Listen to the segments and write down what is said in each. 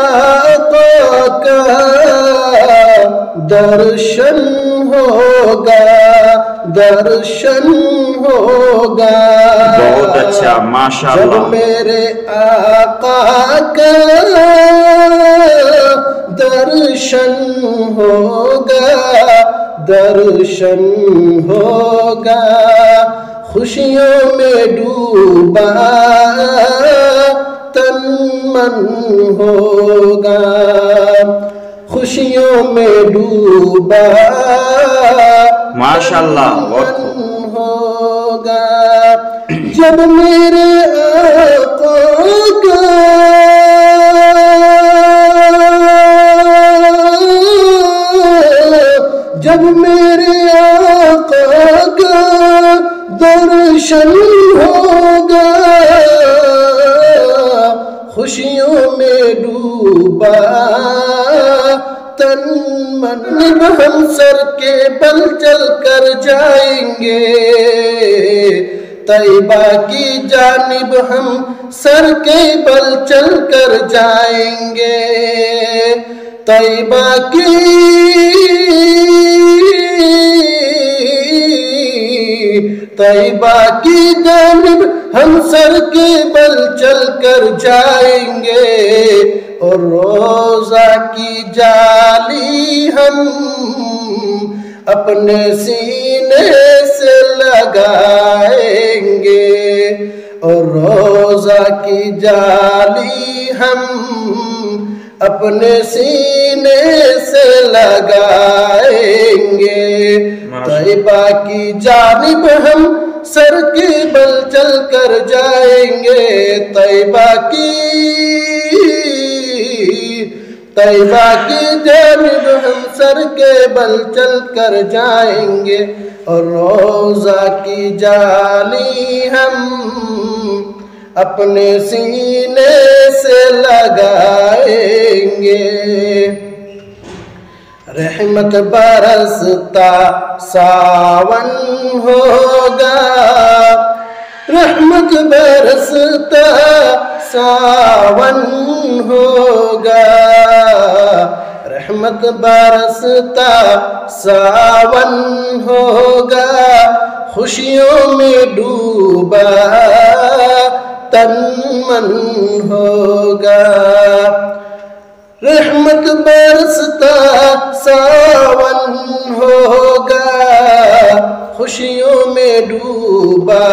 آقا کا درشن ہوگا، درشن ہوگا۔ بہت اچھا، ماشاءاللہ۔ جب میرے آقا کا درشن ہوگا، درشن ہوگا، خوشیوں میں ڈوبا تن من ہوگا، خوشیوں میں ڈوبا ماشاءاللہ، بہت ہوگا۔ جب میرے آقا کا جب میرے آقا کا درشن ہوگا، خوشیوں میں ڈوبا تن من، ہم سر کے بل چل کر جائیں گے، طیبہ کی جانب ہم سر کے بل چل کر جائیں گے، طیبہ کی طیبہ کی جانب ہم سر کے بل چل کر جائیں گے، اور روضہ کی جالی ہم اپنے سینے سے لگائیں گے، اور روضہ کی جالی ہم اپنے سینے سے لگائیں گے، طیبہ کی جانب ہم سر کے بل چل کر جائیں گے، طیبہ کی جانب ہم سر کے بل چل کر جائیں گے، اور روضہ کی جالی ہم اپنے سینے سے لگائیں گے۔ رحمت برستا ساون ہوگا، رحمت برستا ساون ہوگا، رحمت برستا ساون ہوگا، خوشیوں میں ڈوبا تن من ہوگا، رحمت برستا ساون ہوگا، خوشیوں میں ڈوبا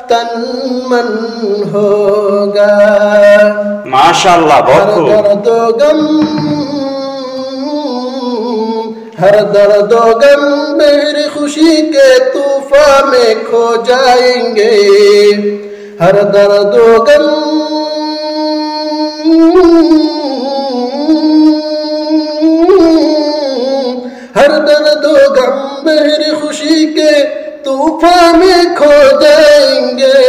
تن من ہوگا۔ ماشاءاللہ، بہت خوب۔ ہر درد و غم میری خوشی کے طوفان میں کھو جائیں گے، ہر درد و غم ہر درد و غم میری خوشی کے طوفان میں کھو جائیں گے،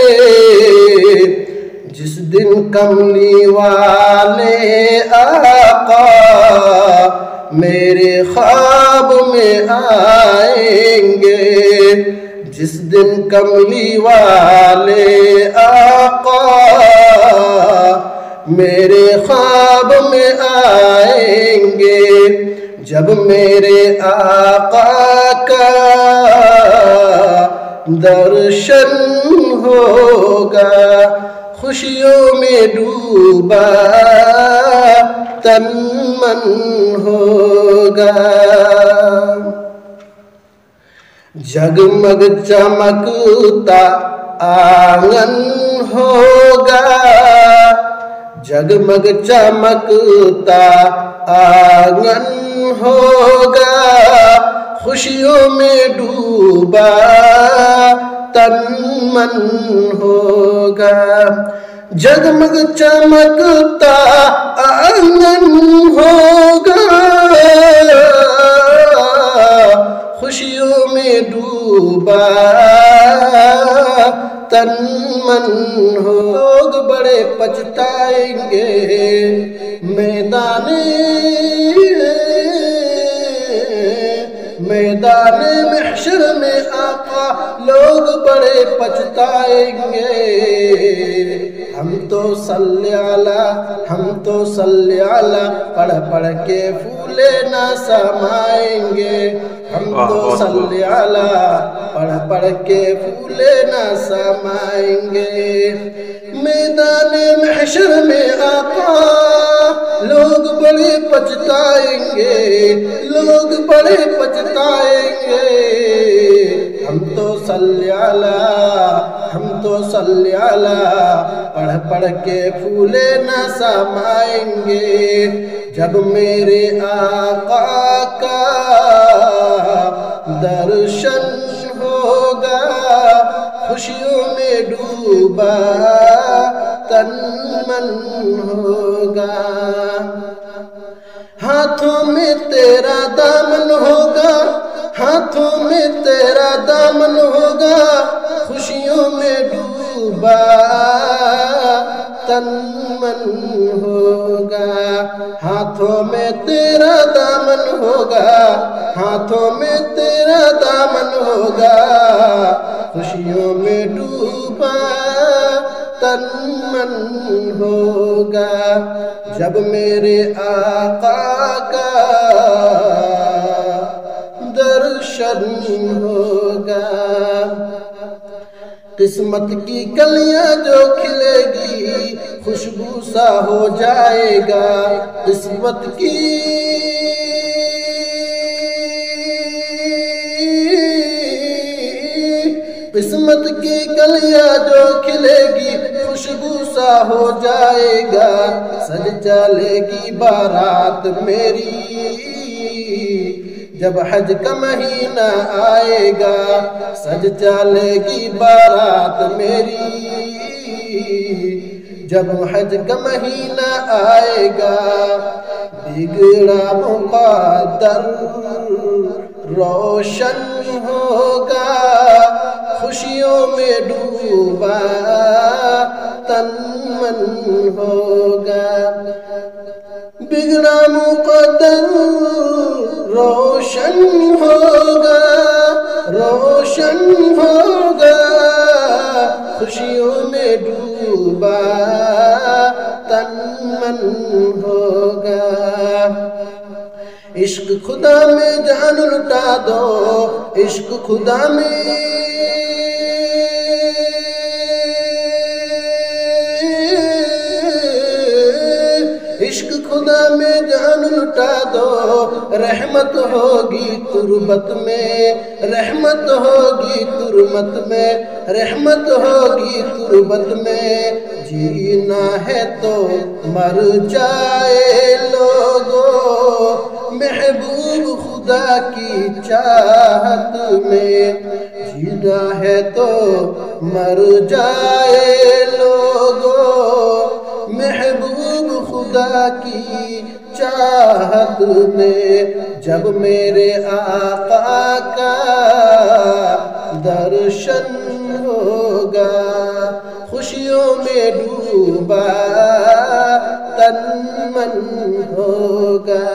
جس دن کملی والے آقا میرے خواب میں آئیں گے، جس دن کملی والے آقا میرے خواب میں آئیں گے، جب میرے آقا کا درشن ہوگا، خوشیوں میں ڈوبا تن من ہوگا، جگمگ چمکتا آنگن ہوگا، جگمگ چمکتا آنگن ہوگا، خوشیوں میں ڈوبا تن من ہوگا، جگمگ چمکتا آنگن ہوگا، خوشیوں میں ڈوبا تن من ہو، لوگ بڑے پچھتائیں گے، میدان محشر میں آقا لوگ بڑے پچھتائیں گے، ہم تو صلی علی پڑھ پڑھ کے پھولے نہ سمائیں گے ہم تو صلی علی پڑھ پڑھ کے پھولے نہ سمائیں گے میدان محشر میں آقا لوگ بڑے پچھتائیں گے لوگ بڑے پچھتائیں گے ہم تو صلی علی پڑھ پڑھ کے پھولے نہ سمائیں گے جب میرے آقا کا درشن ہوگا خوشیوں میں ڈوبا تن من ہوگا ہاتھوں میں تیرا دامن ہوگا ہاتھوں میں تیرا دامن ہوگا خوشیوں میں ڈوبا تن من ہوگا ہاتھوں میں تیرا دامن ہوگا ہاتھوں میں تیرا دامن ہوگا خوشیوں میں ڈوبا تن من ہوگا جب میرے آقا کا درشن ہوگا قسمت کی کلیاں جو کھلے گی خوشبو سا ہو جائے گا قسمت کی کلیاں جو کھلے گی خوشبو سا ہو جائے گا سج چلے گی بارات میری جب حج کا مہینہ آئے گا سج چلے گی بارات میری جب حج کا مہینہ آئے گا بگڑا مقدر روشن ہوگا خوشیوں میں ڈوبا تن من ہوگا بگڑا مقدر روشن ہوگا خوشیوں میں ڈوبا تن من ہوگا عشق خدا میں جان لٹا دو عشق خدا میں عشق خدا میں جان لٹا دو رحمت ہوگی تربت میں رحمت ہوگی تربت میں رحمت ہوگی تربت میں جینا ہے تو مر جائے لوگوں محبوب خدا کی چاہت میں جینا ہے تو مر جائے لوگوں محبوب خدا کی چاہت میں جب میرے آقا کا درشن ہوگا خوشیوں میں ڈوبا تن من ہوگا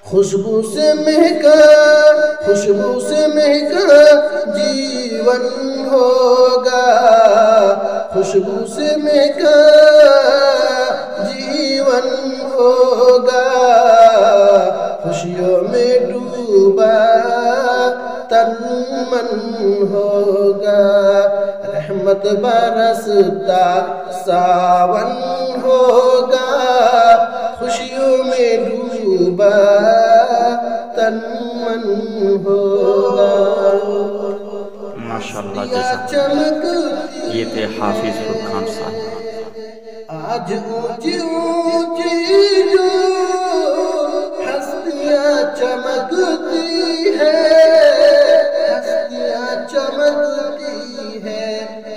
خوشبو سے مہکا جیون ہوگا خوشبو سے مہکا جیون ہوگا خوشیوں میں ڈوبا تن من ہوگا رحمت برستا ساون ہوگا خوشیوں میں ڈوبا تن من ہوگا ماشاءاللہ یہ تھے حافظ فرقان صاحب آج اونچی اونچی جو ہستیاں چمکتی ہے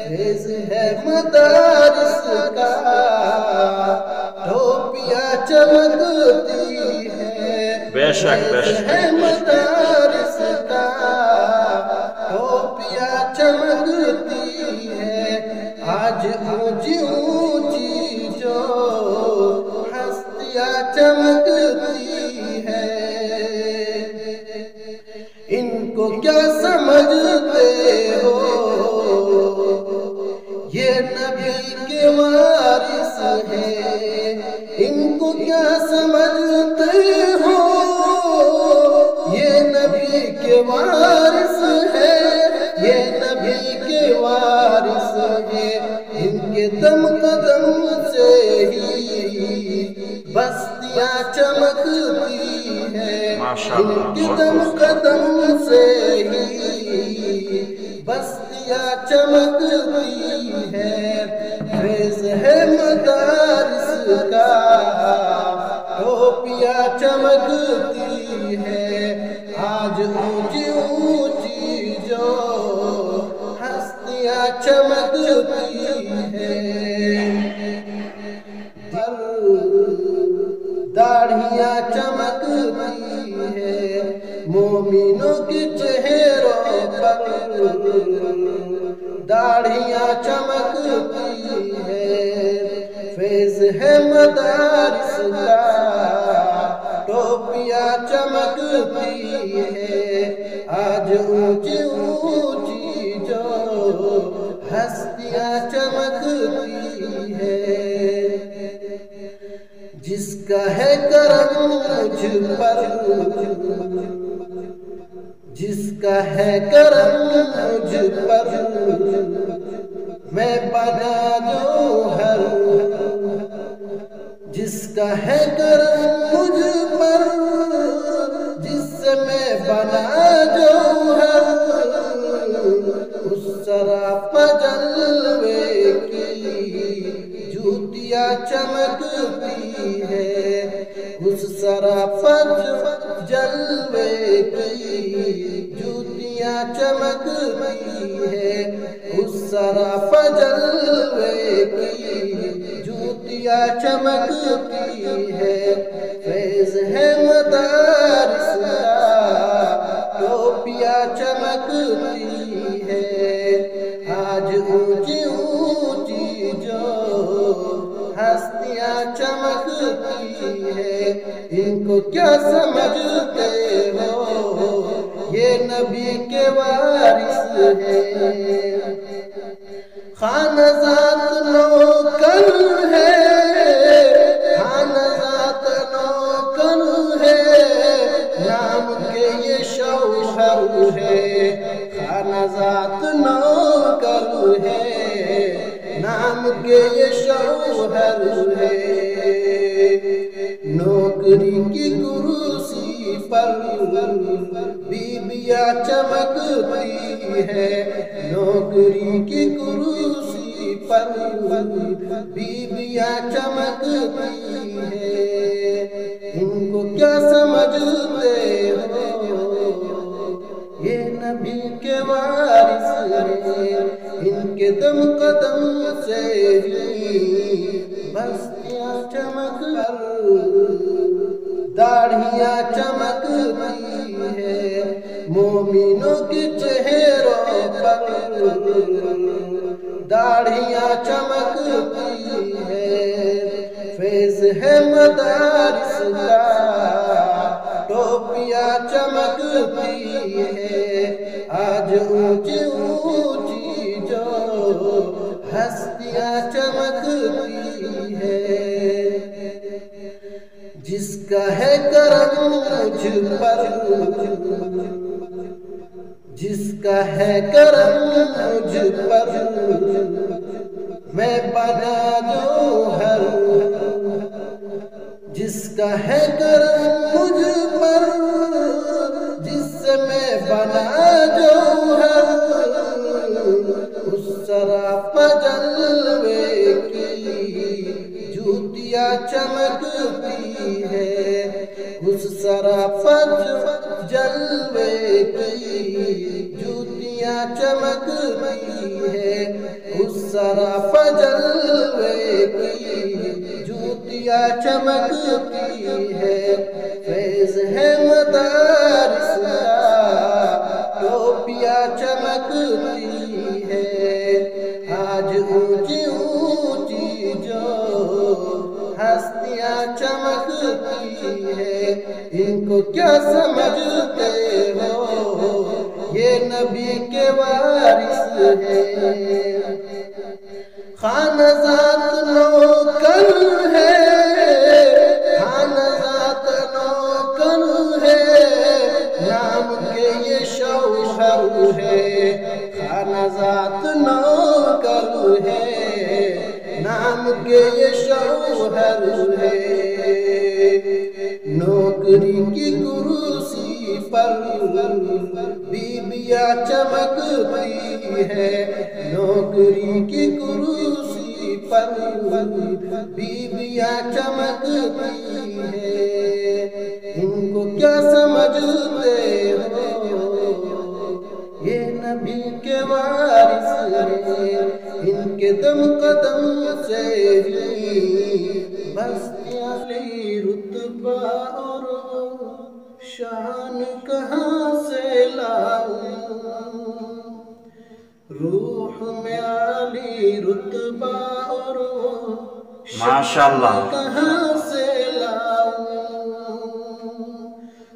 فیض ہے مدارس کا ٹوپیاں چمکتی ہے بے شک ہے مدارس کا ٹوپیاں چمکتی ہے آج اونچی اونچی جو ہستیاں چمکتی ہے ان کو کیا سمجھتے ہو یہ نبی وارث ہیں، ان کو کیا سمجھتے ہو، یہ نبی کے وارث ہیں، یہ نبی کے وارث ہیں، ان کے دم قدم سے ہی بستیاں چمکتی ہیں، ان کے دم قدم سے ہی بستیاں چمکتی ہیں، فیض ہے مدارس کا ٹوپیاں چمکتی ہے، آج اونچی اونچی جو ہستیاں چمکتی ہیں، داڑھیاں چمکتی ہیں، مومنوں کے چہروں پر داڑھیاں چمکتی ہیں، فیض ہے مدارس کا ٹوپیاں چمکتی ہے، آج اونچی اونچی جو ہستیاں چمکتی ہے، جس کا ہے کرم مجھ پر، جس کا ہے کرم مجھ پر، میں بنا جوہر، جس کا ہے کرم مجھ پر، جس سے میں بنا جوہر، اس سراپا جلوے کی جوتیاں چمکتی ہے، اس سراپا جلوے کی جوتیاں چمکتی ہے، اس سراپا جلوے کی جوتیاں چمکتی ہے، فیض ہے مدارس کا ٹوپیاں چمکتی ہے، آج اونچی اونچی جو ہستیاں چمکتی ہے، ان کو کیا سمجھتے ہو، یہ نبی کے وارث ہیں، خانہ ذات نوکر ہے، خانہ ذات نوکر ہے، نام کے یہ شوہر ہے، خانہ ذات نوکر ہے، نام کے یہ شوہر ہے، نوکری کی کرسی پر بیویاں چمکتی ہے، نوکری کی کرسی پر بیویاں چمکتی ہے، ان کو کیا سمجھتے ہو، یہ نبی کے وارث ہیں، ان کے دم قدم سے ہی بستیاں چمک کر داڑھیاں چمکتی ہے، مومنوں کے چہروں پر داڑھیاں چمکتی ہے، فیض ہے مدارس کا ٹوپیاں چمکتی ہے، آج اونچی اونچی جو ہستیاں چمکتی ہے، جس کا ہے کرم مجھ پر، جس کا ہے کرم مجھ پر، میں بنا جوہر، جس کا ہے کرم مجھ پر، جس سے میں بنا جوہر، اس سراپا جلوے کی جوتیاں چمکتی ہے، اس سراپا جلوے کی جوتیاں چمکتی ہے، اس سراپا جلوے کی جوتیاں چمکتی ہے، فیض ہے مدارس کا ٹوپیاں چمکتی ہے، آج اونچی اونچی جو ہستیاں چمکتی ہے، ان کو کیا سمجھتے ہو، یہ نبی کے وارث ہیں، خانہ ذات نوکر ہم کے یہ شوہر ہے، نوکری کی کرسی پر بیویاں چمکتی ہے، نوکری کی کرسی پر بیویاں چمکتی ہے، ان کو کیا سمجھتے ہو، یہ نبی کے وارث ہیں، ان کے دم قدم سے ہی بستیاں لی رتبہ اور شان کہاں سے لاؤں، روح میں عالی رتبہ اور شان کہاں سے لاؤں،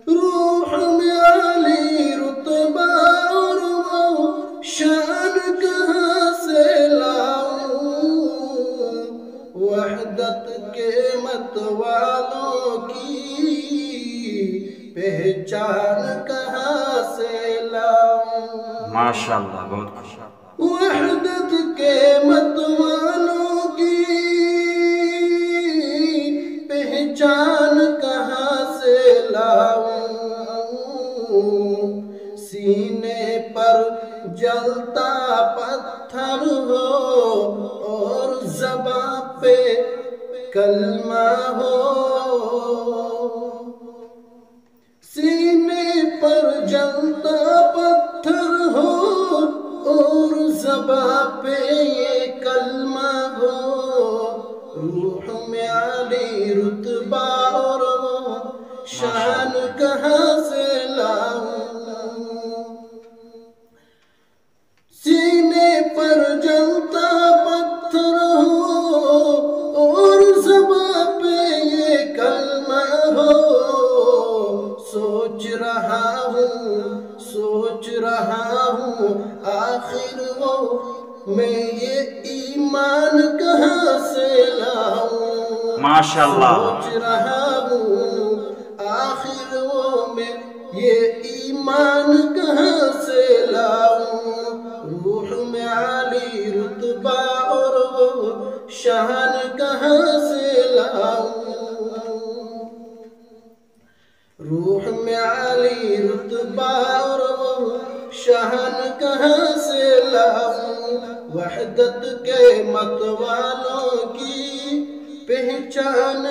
روح میں عالی رتبہ اور شان کہاں سے لاؤں، وحدت کے مت والوں کی پہچان کہاں سے لاؤں، ماشاءاللہ بہت خوش، وحدت کے مت والوں کی پہچان کہاں سے لاؤں، سینے پر جلتا پتھر ہو اور زباں پہ کلمہ ہو، سینے پر جلتا پتھر ہو اور زباں پہ یہ کلمہ ہو، روح میں عالی رتبہ اور شان کہاں سے لاؤں، سینے پر جلتا پتھر ہو اور زباں پہ یہ کلمہ ہو، سوچ رہا ہوں آخر وہ میں یہ ایمان کہاں سے لاؤں، ماشاءاللہ سوچ رہا ہوں آخر وہ میں یہ ایمان کہاں سے لاؤں، روح میں عالی رتبہ اور شان کہاں سے لاؤں، روح میں عالی رتبہ اور شان کہاں سے لاؤں، وحدت کے مت والوں کی پہچان